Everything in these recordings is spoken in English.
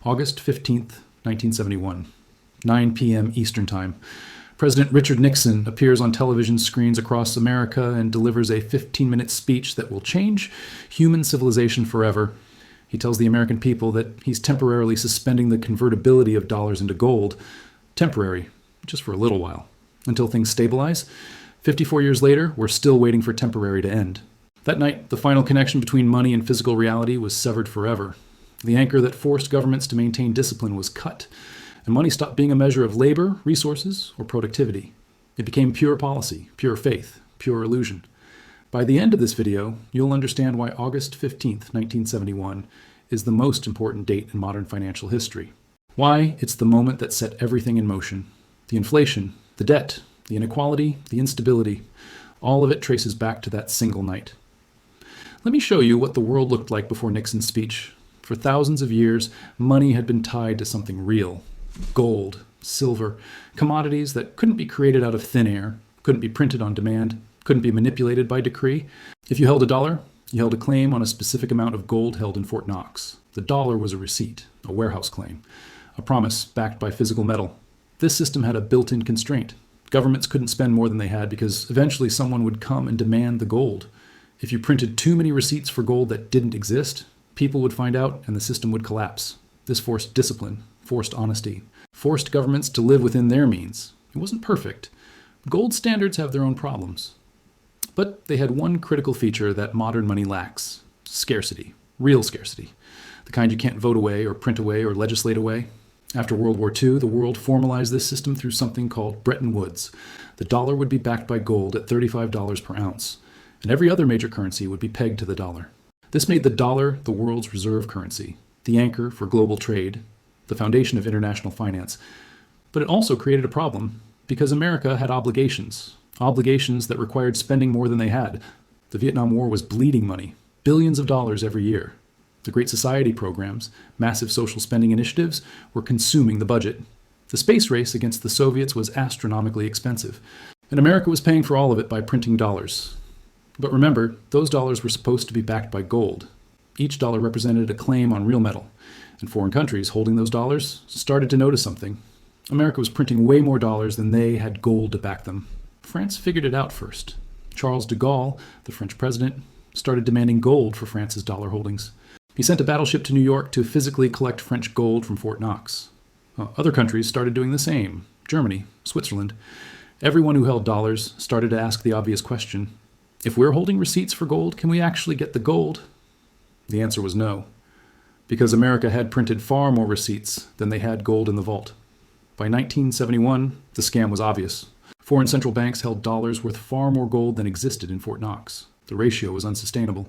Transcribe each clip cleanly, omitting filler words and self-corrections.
August 15th, 1971, 9 p.m. Eastern Time. President Richard Nixon appears on television screens across America and delivers a 15-minute speech that will change human civilization forever. He tells the American people that he's temporarily suspending the convertibility of dollars into gold. Temporary, just for a little while, until things stabilize. 54 years later, we're still waiting for temporary to end. That night, the final connection between money and physical reality was severed forever. The anchor that forced governments to maintain discipline was cut, and money stopped being a measure of labor, resources, or productivity. It became pure policy, pure faith, pure illusion. By the end of this video, you'll understand why August 15th, 1971 is the most important date in modern financial history. Why it's the moment that set everything in motion. The inflation, the debt, the inequality, the instability, all of it traces back to that single night. Let me show you what the world looked like before Nixon's speech. For thousands of years, money had been tied to something real. Gold, silver, commodities that couldn't be created out of thin air, couldn't be printed on demand, couldn't be manipulated by decree. If you held a dollar, you held a claim on a specific amount of gold held in Fort Knox. The dollar was a receipt, a warehouse claim, a promise backed by physical metal. This system had a built-in constraint. Governments couldn't spend more than they had because eventually someone would come and demand the gold. If you printed too many receipts for gold that didn't exist, people would find out and the system would collapse. This forced discipline, forced honesty, forced governments to live within their means. It wasn't perfect. Gold standards have their own problems. But they had one critical feature that modern money lacks: scarcity, real scarcity, the kind you can't vote away or print away or legislate away. After World War II, the world formalized this system through something called Bretton Woods. The dollar would be backed by gold at $35 per ounce, and every other major currency would be pegged to the dollar. This made the dollar the world's reserve currency, the anchor for global trade, the foundation of international finance. But it also created a problem because America had obligations that required spending more than they had. The Vietnam War was bleeding money, billions of dollars every year. The Great Society programs, massive social spending initiatives, were consuming the budget. The space race against the Soviets was astronomically expensive, and America was paying for all of it by printing dollars. But remember, those dollars were supposed to be backed by gold. Each dollar represented a claim on real metal, and foreign countries holding those dollars started to notice something. America was printing way more dollars than they had gold to back them. France figured it out first. Charles de Gaulle, the French president, started demanding gold for France's dollar holdings. He sent a battleship to New York to physically collect French gold from Fort Knox. Other countries started doing the same. Germany, Switzerland. Everyone who held dollars started to ask the obvious question: if we're holding receipts for gold, can we actually get the gold? The answer was no, because America had printed far more receipts than they had gold in the vault. By 1971, the scam was obvious. Foreign central banks held dollars worth far more gold than existed in Fort Knox. The ratio was unsustainable.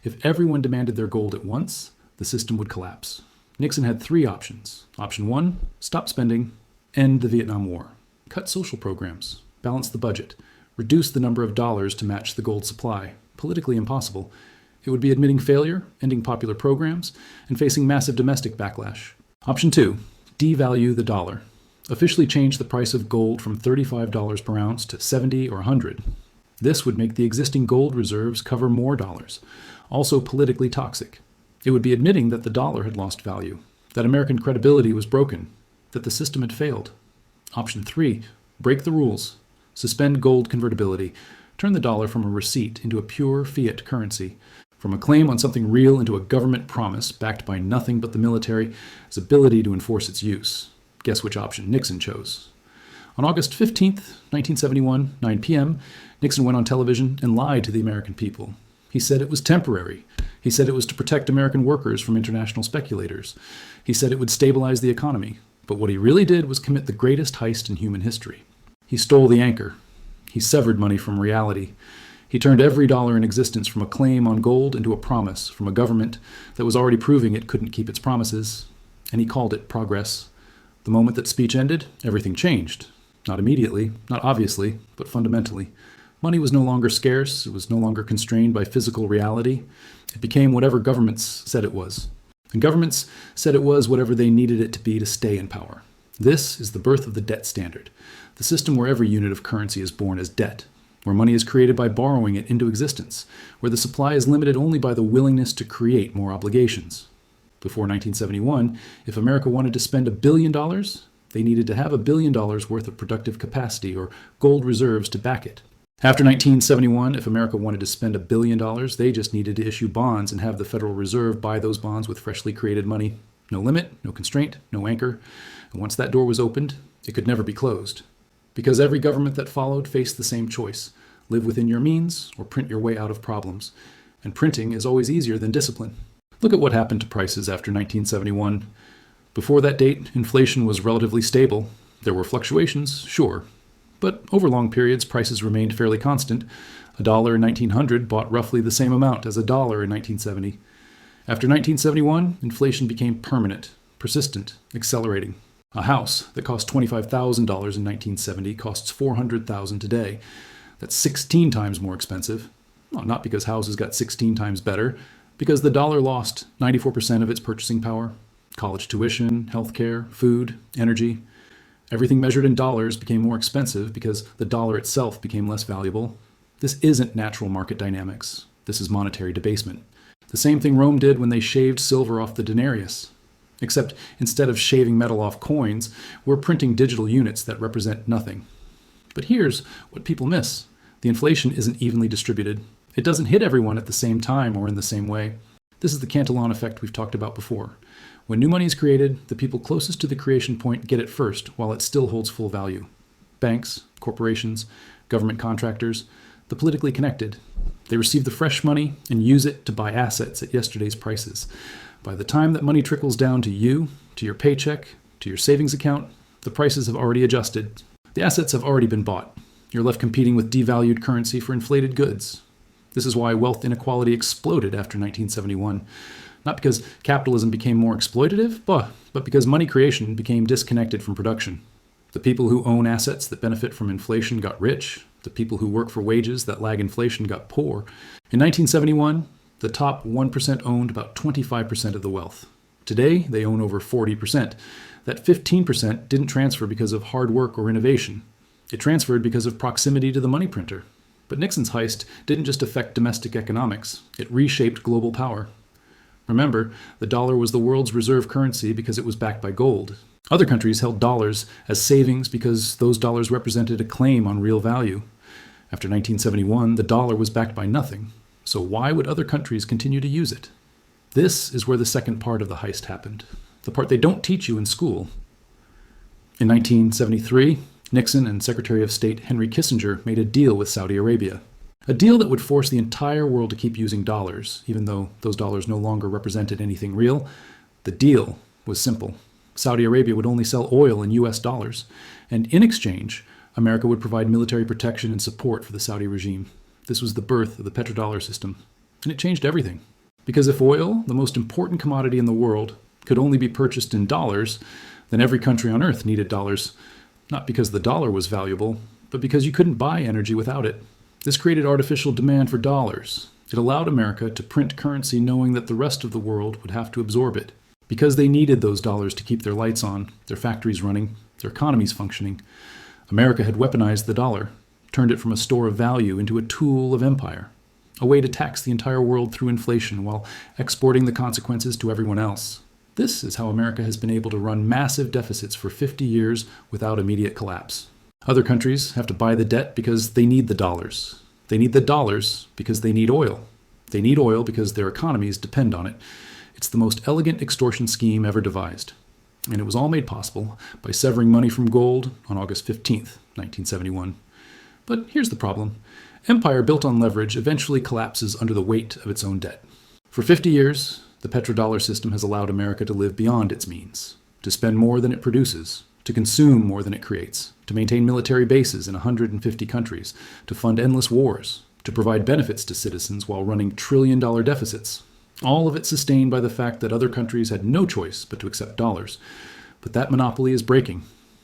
If everyone demanded their gold at once, the system would collapse. Nixon had three options. Option one, stop spending, end the Vietnam War, cut social programs, balance the budget, reduce the number of dollars to match the gold supply. Politically impossible. It would be admitting failure, ending popular programs, and facing massive domestic backlash. Option two, devalue the dollar. Officially change the price of gold from $35 per ounce to $70 or $100. This would make the existing gold reserves cover more dollars. Also politically toxic. It would be admitting that the dollar had lost value, that American credibility was broken, that the system had failed. Option three, break the rules. Suspend gold convertibility. Turn the dollar from a receipt into a pure fiat currency. From a claim on something real into a government promise backed by nothing but the military's ability to enforce its use. Guess which option Nixon chose. On August 15th, 1971, 9 p.m., Nixon went on television and lied to the American people. He said it was temporary. He said it was to protect American workers from international speculators. He said it would stabilize the economy. But what he really did was commit the greatest heist in human history. He stole the anchor. He severed money from reality. He turned every dollar in existence from a claim on gold into a promise from a government that was already proving it couldn't keep its promises. And he called it progress. The moment that speech ended, everything changed. Not immediately, not obviously, but fundamentally. Money was no longer scarce. It was no longer constrained by physical reality. It became whatever governments said it was. And governments said it was whatever they needed it to be to stay in power. This is the birth of the debt standard, the system where every unit of currency is born as debt, where money is created by borrowing it into existence, where the supply is limited only by the willingness to create more obligations. Before 1971, if America wanted to spend $1 billion, they needed to have $1 billion worth of productive capacity or gold reserves to back it. After 1971, if America wanted to spend $1 billion, they just needed to issue bonds and have the Federal Reserve buy those bonds with freshly created money. No limit, no constraint, no anchor. And once that door was opened, it could never be closed. Because every government that followed faced the same choice: live within your means or print your way out of problems. And printing is always easier than discipline. Look at what happened to prices after 1971. Before that date, inflation was relatively stable. There were fluctuations, sure, but over long periods, prices remained fairly constant. $1 in 1900 bought roughly the same amount as $1 in 1970. After 1971, inflation became permanent, persistent, accelerating. A house that cost $25,000 in 1970 costs $400,000 today. That's 16 times more expensive. Well, not because houses got 16 times better, because the dollar lost 94% of its purchasing power. College tuition, healthcare, food, energy. Everything measured in dollars became more expensive because the dollar itself became less valuable. This isn't natural market dynamics. This is monetary debasement. The same thing Rome did when they shaved silver off the denarius. Except instead of shaving metal off coins, we're printing digital units that represent nothing. But here's what people miss. The inflation isn't evenly distributed. It doesn't hit everyone at the same time or in the same way. This is the Cantillon Effect we've talked about before. When new money is created, the people closest to the creation point get it first while it still holds full value. Banks, corporations, government contractors, the politically connected. They receive the fresh money and use it to buy assets at yesterday's prices. By the time that money trickles down to you, to your paycheck, to your savings account, the prices have already adjusted. The assets have already been bought. You're left competing with devalued currency for inflated goods. This is why wealth inequality exploded after 1971. Not because capitalism became more exploitative, but because money creation became disconnected from production. The people who own assets that benefit from inflation got rich. The people who work for wages that lag inflation got poor. In 1971, the top 1% owned about 25% of the wealth. Today, they own over 40%. That 15% didn't transfer because of hard work or innovation. It transferred because of proximity to the money printer. But Nixon's heist didn't just affect domestic economics. It reshaped global power. Remember, the dollar was the world's reserve currency because it was backed by gold. Other countries held dollars as savings because those dollars represented a claim on real value. After 1971, the dollar was backed by nothing. So why would other countries continue to use it? This is where the second part of the heist happened. The part they don't teach you in school. In 1973, Nixon and Secretary of State Henry Kissinger made a deal with Saudi Arabia. A deal that would force the entire world to keep using dollars, even though those dollars no longer represented anything real. The deal was simple. Saudi Arabia would only sell oil in US dollars, and in exchange, America would provide military protection and support for the Saudi regime. This was the birth of the petrodollar system, and it changed everything. Because if oil, the most important commodity in the world, could only be purchased in dollars, then every country on earth needed dollars. Not because the dollar was valuable, but because you couldn't buy energy without it. This created artificial demand for dollars. It allowed America to print currency knowing that the rest of the world would have to absorb it. Because they needed those dollars to keep their lights on, their factories running, their economies functioning, America had weaponized the dollar, turned it from a store of value into a tool of empire, a way to tax the entire world through inflation while exporting the consequences to everyone else. This is how America has been able to run massive deficits for 50 years without immediate collapse. Other countries have to buy the debt because they need the dollars. They need the dollars because they need oil. They need oil because their economies depend on it. It's the most elegant extortion scheme ever devised. And it was all made possible by severing money from gold on August 15th, 1971. But here's the problem. Empire built on leverage eventually collapses under the weight of its own debt. For 50 years, the petrodollar system has allowed America to live beyond its means, to spend more than it produces, to consume more than it creates, to maintain military bases in 150 countries, to fund endless wars, to provide benefits to citizens while running trillion-dollar deficits. All of it sustained by the fact that other countries had no choice but to accept dollars. But that monopoly is breaking,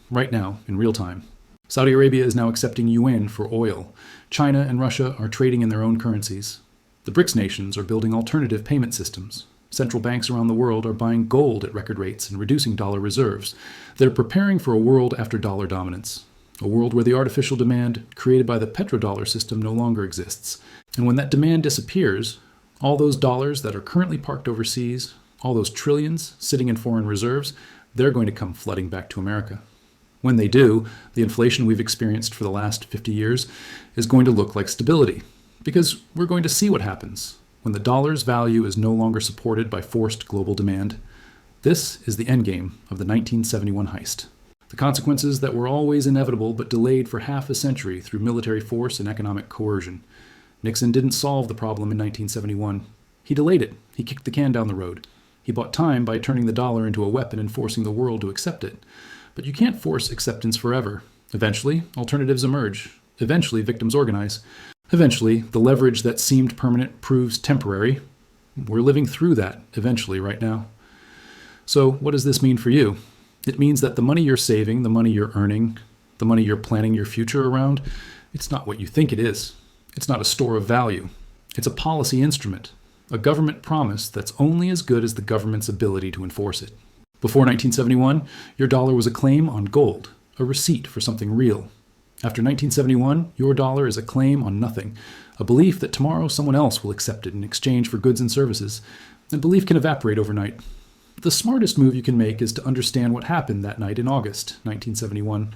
right now, in real time. Saudi Arabia is now accepting yuan for oil. China and Russia are trading in their own currencies. The BRICS nations are building alternative payment systems. Central banks around the world are buying gold at record rates and reducing dollar reserves. They're preparing for a world after dollar dominance, a world where the artificial demand created by the petrodollar system no longer exists. And when that demand disappears, all those dollars that are currently parked overseas, All those trillions sitting in foreign reserves, they're going to come flooding back to America. When they do, the inflation we've experienced for the last 50 years is going to look like stability, because we're going to see what happens when the dollar's value is no longer supported by forced global demand. This is the endgame of the 1971 heist. The consequences that were always inevitable but delayed for half a century through military force and economic coercion. Nixon didn't solve the problem in 1971. He delayed it. He kicked the can down the road. He bought time by turning the dollar into a weapon and forcing the world to accept it. But you can't force acceptance forever. Eventually, alternatives emerge. Eventually, victims organize. Eventually, the leverage that seemed permanent proves temporary. We're living through that, eventually, right now. So, what does this mean for you? It means that the money you're saving, the money you're earning, the money you're planning your future around, it's not what you think it is. It's not a store of value. It's a policy instrument, a government promise that's only as good as the government's ability to enforce it. Before 1971, your dollar was a claim on gold, a receipt for something real. After 1971, your dollar is a claim on nothing, a belief that tomorrow someone else will accept it in exchange for goods and services, and belief can evaporate overnight. The smartest move you can make is to understand what happened that night in August 1971,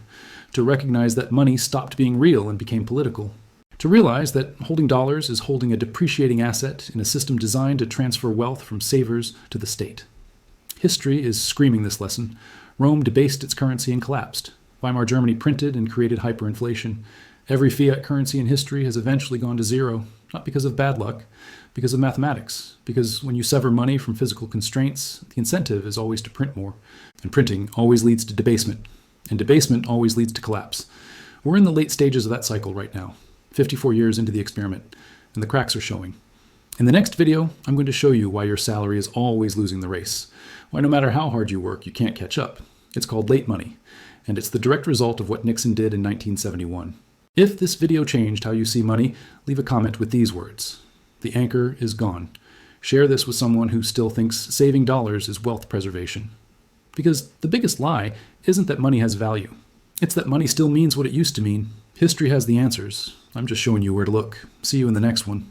to recognize that money stopped being real and became political, to realize that holding dollars is holding a depreciating asset in a system designed to transfer wealth from savers to the state. History is screaming this lesson. Rome debased its currency and collapsed. Weimar Germany printed and created hyperinflation. Every fiat currency in history has eventually gone to zero, not because of bad luck, because of mathematics. Because when you sever money from physical constraints, the incentive is always to print more. And printing always leads to debasement. And debasement always leads to collapse. We're in the late stages of that cycle right now, 54 years into the experiment, and the cracks are showing. In the next video, I'm going to show you why your salary is always losing the race. Why no matter how hard you work, you can't catch up. It's called late money, and it's the direct result of what Nixon did in 1971. If this video changed how you see money, leave a comment with these words: "The anchor is gone." Share this with someone who still thinks saving dollars is wealth preservation. Because the biggest lie isn't that money has value. It's that money still means what it used to mean. History has the answers. I'm just showing you where to look. See you in the next one.